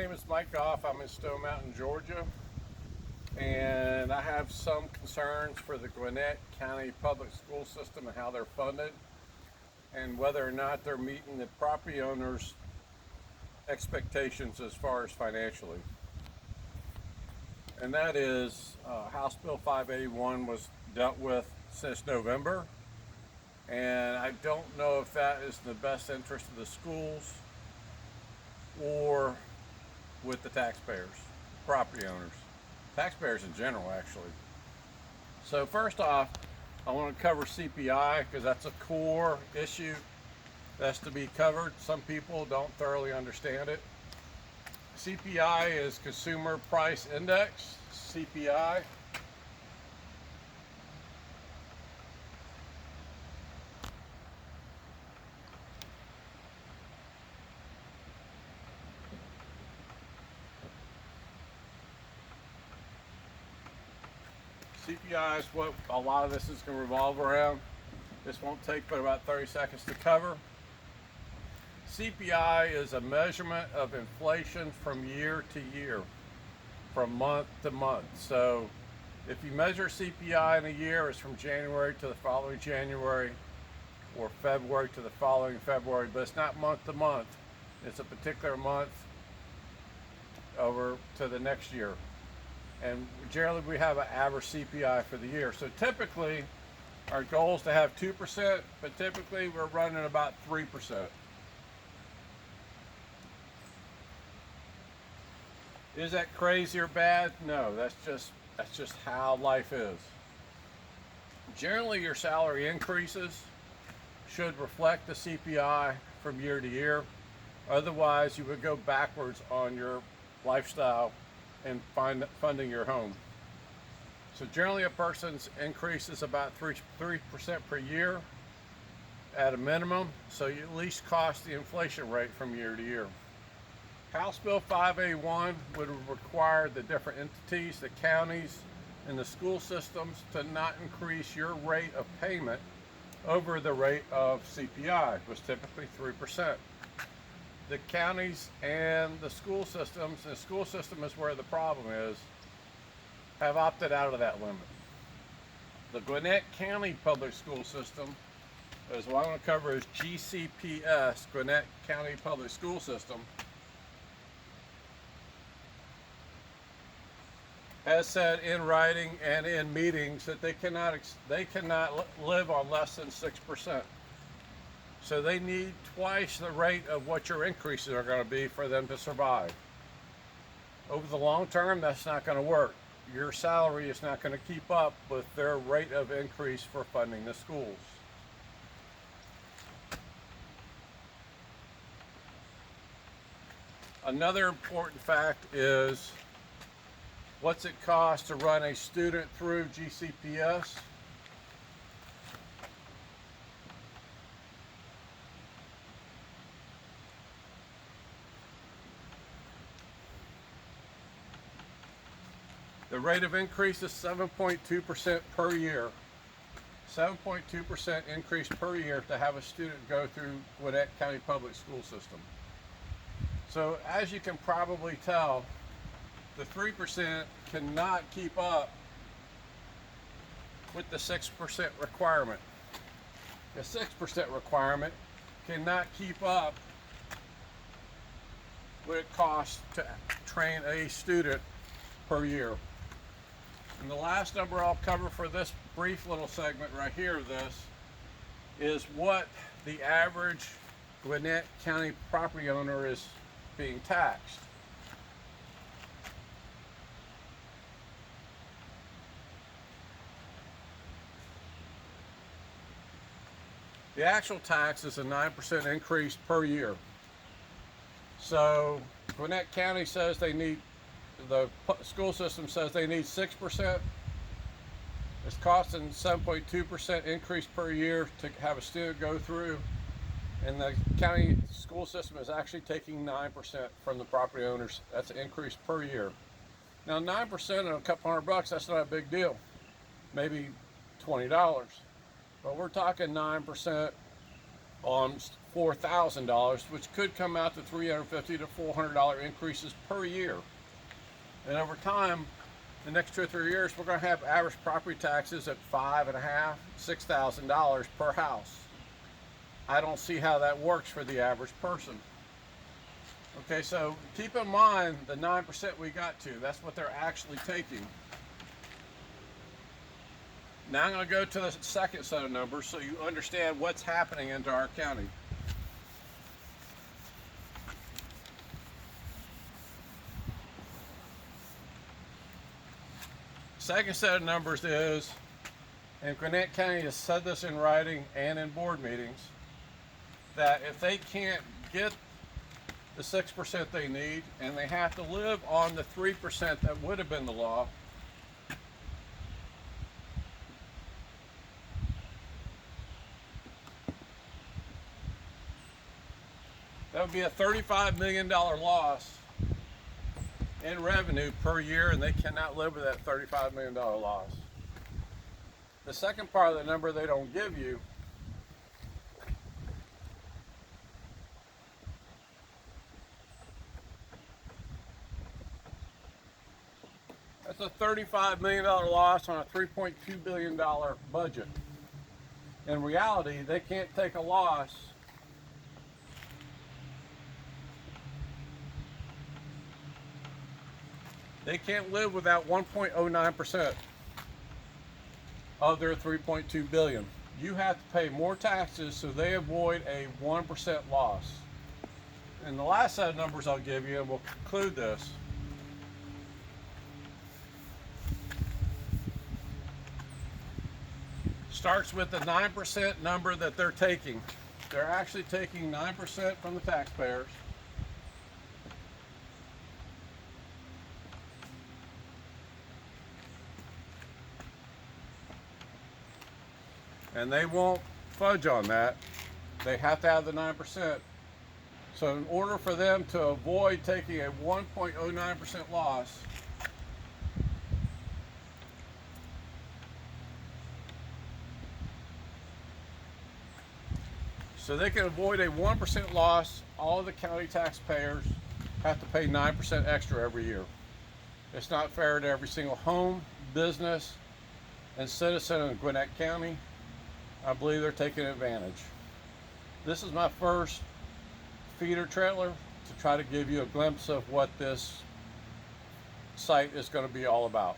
name is Mike Goff. I'm in Stone Mountain, Georgia, and I have some concerns for the Gwinnett County public school system and how they're funded and whether or not they're meeting the property owners' expectations as far as financially. And that is House Bill 581 was dealt with since November, and I don't know if that is in the best interest of the schools or with the taxpayers, property owners, taxpayers in general actually. So first off, I want to cover CPI because that's a core issue that's to be covered. Some people don't thoroughly understand it. CPI is Consumer Price Index, CPI. CPI is what a lot of this is going to revolve around. This won't take but about 30 seconds to cover. CPI is a measurement of inflation from year to year, from month to month. So if you measure CPI in a year, it's from January to the following January or February to the following February, but it's not month to month. It's a particular month over to the next year. And generally we have an average CPI for the year. So typically our goal is to have 2%, but typically we're running about 3%. Is that crazy or bad? No, that's just how life is. Generally your salary increases should reflect the CPI from year to year. Otherwise you would go backwards on your lifestyle and funding your home. So generally a person's increase is about 3% per year at a minimum, so you at least cost the inflation rate from year to year. House Bill 581 would require the different entities, the counties and the school systems to not increase your rate of payment over the rate of CPI, which is typically 3%. The counties and the school systems, and the school system is where the problem is, have opted out of that limit. The Gwinnett County public school system, is what I want to cover is GCPS, Gwinnett County Public School System, has said in writing and in meetings that they cannot live on less than 6%. So they need twice the rate of what your increases are going to be for them to survive. Over the long term, that's not going to work. Your salary is not going to keep up with their rate of increase for funding the schools. Another important fact is what's it cost to run a student through GCPS? The rate of increase is 7.2% per year. 7.2% increase per year to have a student go through Gwinnett County Public School System. So as you can probably tell, the 3% cannot keep up with the 6% requirement. The 6% requirement cannot keep up what it costs to train a student per year. And the last number I'll cover for this brief little segment right here of this is what the average Gwinnett County property owner is being taxed. The actual tax is a 9% increase per year. So Gwinnett County says they need, the school system says they need 6%. It's costing 7.2% increase per year to have a student go through. And the county school system is actually taking 9% from the property owners. That's an increase per year. Now 9% on a couple $100, that's not a big deal. Maybe $20. But we're talking 9% on $4,000, which could come out to $350 to $400 increases per year. And over time, the next 2 or 3 years, we're going to have average property taxes at $5,500, $6,000 per house. I don't see how that works for the average person. Okay, so keep in mind the 9% we got to. That's what they're actually taking. Now I'm going to go to the second set of numbers so you understand what's happening into our county. Second set of numbers is, and Gwinnett County has said this in writing and in board meetings, that if they can't get the 6% they need and they have to live on the 3% that would have been the law, that would be a $35 million loss in revenue per year, and they cannot live with that $35 million loss. The second part of the number they don't give you that's a $35 million loss on a $3.2 billion budget. In reality, they can't take a loss They can't live without 1.09% of their $3.2 billion. You have to pay more taxes so they avoid a 1% loss. And the last set of numbers I'll give you, and we'll conclude this. Starts with the 9% number that they're taking. They're actually taking 9% from the taxpayers. And they won't fudge on that. They have to have the 9%. So in order for them to avoid taking a 1.09% loss, so they can avoid a 1% loss, all of the county taxpayers have to pay 9% extra every year. It's not fair to every single home, business, and citizen in Gwinnett County. I believe they're taking advantage. This is my first feeder trailer to try to give you a glimpse of what this site is going to be all about.